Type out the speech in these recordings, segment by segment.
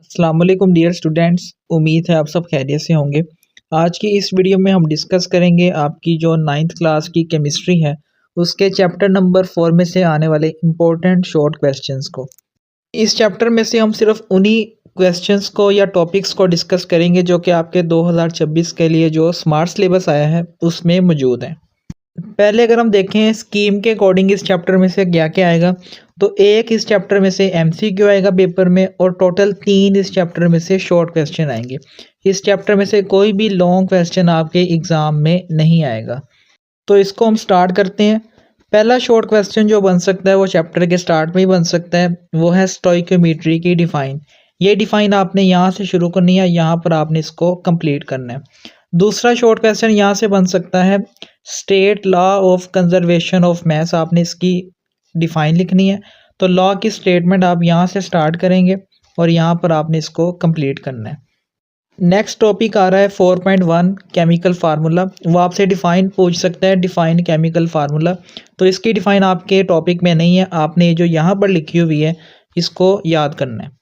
अस्सलाम वालेकुम dear students. उम्मीद है आप सब खैरियत से होंगे। आज की इस वीडियो में हम डिस्कस करेंगे आपकी जो 9th क्लास की केमिस्ट्री है उसके चैप्टर नंबर 4 में से आने वाले इम्पोर्टेंट शॉर्ट क्वेश्चंस को। इस चैप्टर में से हम सिर्फ उन्हीं क्वेश्चंस को या टॉपिक्स को डिस्कस करेंगे जो कि आपके 2026 के लिए जो स्मार्ट सिलेबस आया है उसमें मौजूद हैं। पहले अगर हम देखें स्कीम के अकॉर्डिंग इस चैप्टर में से क्या क्या आएगा, तो एक इस चैप्टर में से एमसीक्यू आएगा पेपर में और टोटल 3 इस चैप्टर में से शॉर्ट क्वेश्चन आएंगे। इस चैप्टर में से कोई भी लॉन्ग क्वेश्चन आपके एग्ज़ाम में नहीं आएगा। तो इसको हम स्टार्ट करते हैं। पहला शॉर्ट क्वेश्चन जो बन सकता है वो चैप्टर के स्टार्ट में ही बन सकता है, वो है स्टोइकोमेट्री की डिफ़ाइन। ये डिफ़ाइन आपने यहाँ से शुरू करनी है, यहाँ पर आपने इसको कंप्लीट करना है। दूसरा शॉर्ट क्वेश्चन यहाँ से बन सकता है state law of conservation of mass, आपने इसकी डिफ़ाइन लिखनी है। तो लॉ की स्टेटमेंट आप यहाँ से स्टार्ट करेंगे और यहाँ पर आपने इसको कंप्लीट करना है। नेक्स्ट टॉपिक आ रहा है 4.1 केमिकल फार्मूला। वो आपसे डिफ़ाइन पूछ सकता है, डिफ़ाइन केमिकल फार्मूला। तो इसकी डिफ़ाइन आपके टॉपिक में नहीं है, आपने जो यहाँ पर लिखी हुई है इसको याद करना है।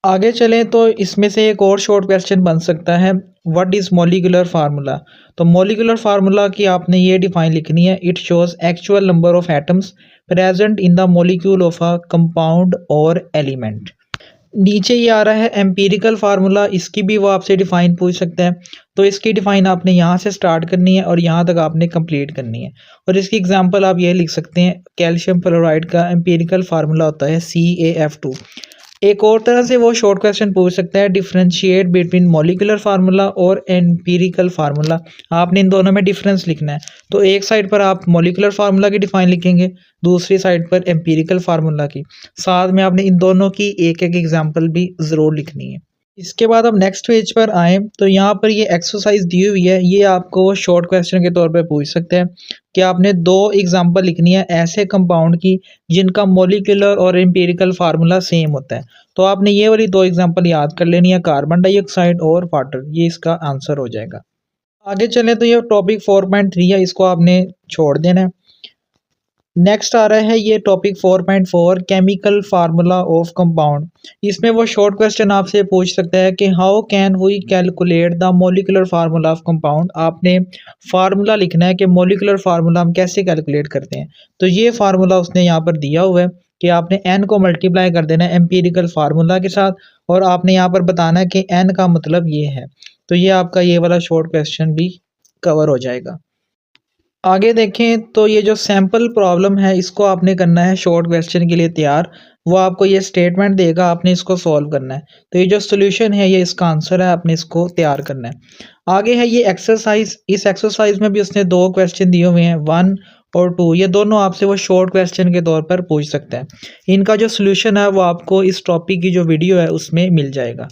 आगे चलें तो इसमें से एक और शॉर्ट क्वेश्चन बन सकता है व्हाट इज़ मॉलिक्यूलर फार्मूला। तो मॉलिक्यूलर फार्मूला की आपने ये डिफ़ाइन लिखनी है, it shows actual number of atoms present in the molecule of a compound और एलिमेंट। नीचे ये आ रहा है एम्पिरिकल फार्मूला, इसकी भी वो आपसे डिफ़ाइन पूछ सकता है। तो इसकी डिफ़ाइन आपने यहाँ से स्टार्ट करनी है और यहाँ तक आपने कंप्लीट करनी है। और इसकी एग्जांपल आप ये लिख सकते हैं, कैल्शियम फ्लोराइड का एम्पिरिकल फार्मूला होता है CaF2। एक और तरह से वो शॉर्ट क्वेश्चन पूछ सकता है डिफरेंशिएट बिटवीन मॉलिक्यूलर फार्मूला और एम्पिरिकल फार्मूला। आपने इन दोनों में डिफरेंस लिखना है। तो एक साइड पर आप मॉलिक्यूलर फार्मूला की डिफाइन लिखेंगे, दूसरी साइड पर एम्पिरिकल फार्मूला की। साथ में आपने इन दोनों की एक एक एग्जांपल भी ज़रूर लिखनी है। इसके बाद अब नेक्स्ट पेज पर आएँ तो यहाँ पर ये एक्सरसाइज दी हुई है, ये आपको शॉर्ट क्वेश्चन के तौर पे पूछ सकते हैं कि आपने 2 एग्जांपल लिखनी है ऐसे कंपाउंड की जिनका मॉलिक्यूलर और एम्पिरिकल फार्मूला सेम होता है। तो आपने ये वाली 2 एग्जांपल याद कर लेनी है, कार्बन डाइऑक्साइड और वाटर, ये इसका आंसर हो जाएगा। आगे चलें तो ये टॉपिक 4.3 है, इसको आपने छोड़ देना है। नेक्स्ट आ रहा है ये topic 4.4 chemical formula of compound. इसमें वो शॉर्ट क्वेश्चन आपसे पूछ सकता है कि how can we calculate the molecular formula of compound. आपने फार्मूला लिखना है कि मॉलिक्यूलर फार्मूला हम कैसे कैलकुलेट करते हैं। तो ये फार्मूला उसने यहाँ पर दिया हुआ है कि आपने n को मल्टीप्लाई कर देना है एम्पिरिकल फार्मूला के साथ और आपने यहाँ पर बताना है कि n का मतलब ये है। तो ये आपका ये वाला शॉर्ट क्वेश्चन भी कवर हो जाएगा। आगे देखें तो ये जो सैम्पल प्रॉब्लम है इसको आपने करना है शॉर्ट क्वेश्चन के लिए तैयार। वो आपको ये स्टेटमेंट देगा, आपने इसको सॉल्व करना है। तो ये जो सोल्यूशन है ये इसका आंसर है, आपने इसको तैयार करना है। आगे है ये एक्सरसाइज। इस एक्सरसाइज में भी उसने 2 क्वेश्चन दिए हुए हैं, 1 और 2। ये दोनों आपसे वो शॉर्ट क्वेश्चन के तौर पर पूछ सकता है। इनका जो सोल्यूशन है वो आपको इस टॉपिक की जो वीडियो है उसमें मिल जाएगा।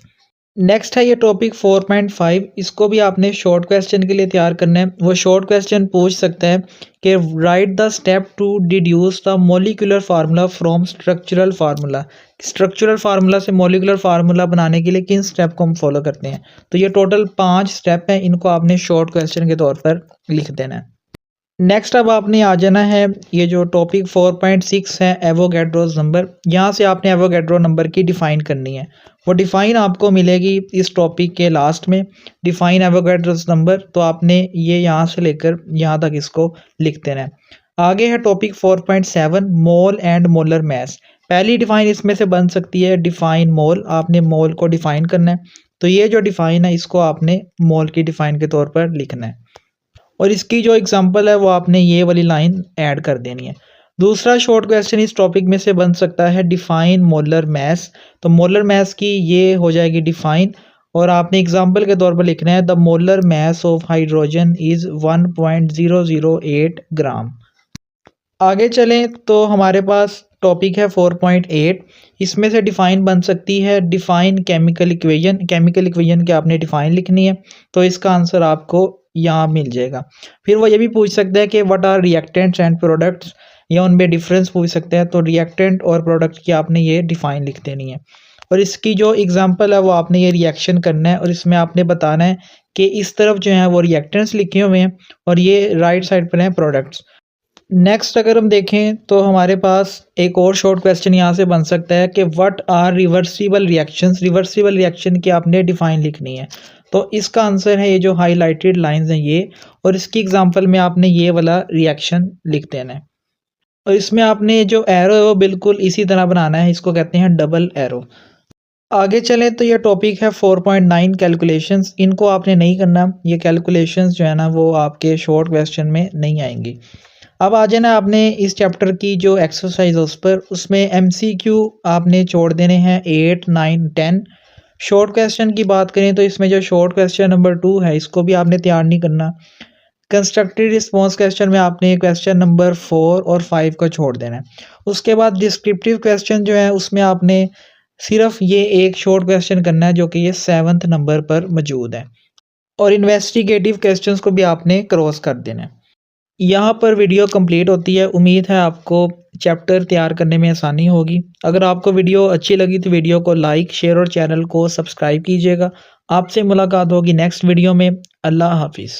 नेक्स्ट है ये टॉपिक 4.5, इसको भी आपने शॉर्ट क्वेश्चन के लिए तैयार करना है। वो शॉर्ट क्वेश्चन पूछ सकता है कि write the step to deduce the molecular formula from structural formula. Structural formula से मॉलिक्यूलर फार्मूला बनाने के लिए किन स्टेप को हम फॉलो करते हैं। तो ये टोटल 5 स्टेप हैं, इनको आपने शॉर्ट क्वेश्चन के तौर पर लिख देना है। नेक्स्ट अब आपने आ जाना है ये जो टॉपिक 4.6 है एवोगैड्रोस नंबर। यहाँ से आपने एवोगैड्रो नंबर की डिफ़ाइन करनी है। वो डिफ़ाइन आपको मिलेगी इस टॉपिक के लास्ट में, डिफ़ाइन एवोगैड्रोस नंबर। तो आपने ये यहाँ से लेकर यहाँ तक इसको लिख देना है। आगे है topic 4.7 mole and molar mass. पहली डिफ़ाइन इसमें से बन सकती है डिफ़ाइन मोल, आपने मोल को डिफ़ाइन करना है। तो ये जो डिफ़ाइन है इसको आपने मोल की डिफ़ाइन के तौर पर लिखना है और इसकी जो एग्जांपल है वो आपने ये वाली लाइन ऐड कर देनी है। दूसरा शॉर्ट क्वेश्चन इस टॉपिक में से बन सकता है डिफाइन मोलर मैस। तो मोलर मैस की ये हो जाएगी डिफाइन और आपने एग्जांपल के तौर पर लिखना है the molar mass of hydrogen is 1.008 ग्राम। आगे चलें तो हमारे पास टॉपिक है 4.8। इसमें से डिफ़ाइन बन सकती है define chemical equation. Chemical equation की आपने डिफ़ाइन लिखनी है, तो इसका आंसर आपको यहाँ मिल जाएगा। फिर वो ये भी पूछ सकता है कि what are reactants and products, या उनमें डिफरेंस पूछ सकते हैं। तो रिएक्टेंट और प्रोडक्ट की आपने ये डिफ़ाइन लिख देनी है और इसकी जो एग्जांपल है वो आपने ये रिएक्शन करना है और इसमें आपने बताना है कि इस तरफ जो है वो रिएक्टेंट्स लिखे हुए हैं और ये राइट साइड पर हैं प्रोडक्ट्स। नेक्स्ट अगर हम देखें तो हमारे पास एक और शॉर्ट क्वेश्चन यहाँ से बन सकता है कि what are reversible reactions. Reversible reaction की आपने डिफाइन लिखनी है। तो इसका आंसर है ये जो हाईलाइटेड लाइंस हैं ये, और इसकी एग्जांपल में आपने ये वाला रिएक्शन लिख देना है। और इसमें आपने जो एरो है वो बिल्कुल इसी तरह बनाना है, इसको कहते हैं डबल एरो। आगे चलें तो ये टॉपिक है 4.9 कैलकुलेशंस। इनको आपने नहीं करना, ये कैलकुलेशंस जो है ना वो आपके शॉर्ट क्वेश्चन में नहीं आएंगी। अब आ जाना आपने इस चैप्टर की जो एक्सरसाइज है उस पर, उसमें एमसीक्यू आपने छोड़ देने हैं 8, 9, 10। शॉर्ट क्वेश्चन की बात करें तो इसमें जो शॉर्ट क्वेश्चन नंबर 2 है इसको भी आपने तैयार नहीं करना। कंस्ट्रक्टिव रिस्पॉन्स क्वेश्चन में आपने क्वेश्चन नंबर 4 और 5 को छोड़ देना है। उसके बाद डिस्क्रिप्टिव क्वेश्चन जो है उसमें आपने सिर्फ ये एक शॉर्ट क्वेश्चन करना है जो कि ये 7th नंबर पर मौजूद है, और इन्वेस्टिगेटिव क्वेश्चंस को भी आपने क्रॉस कर देना है। यहाँ पर वीडियो कंप्लीट होती है। उम्मीद है आपको चैप्टर तैयार करने में आसानी होगी। अगर आपको वीडियो अच्छी लगी तो वीडियो को लाइक, शेयर और चैनल को सब्सक्राइब कीजिएगा। आपसे मुलाकात होगी नेक्स्ट वीडियो में। अल्लाह हाफिज़।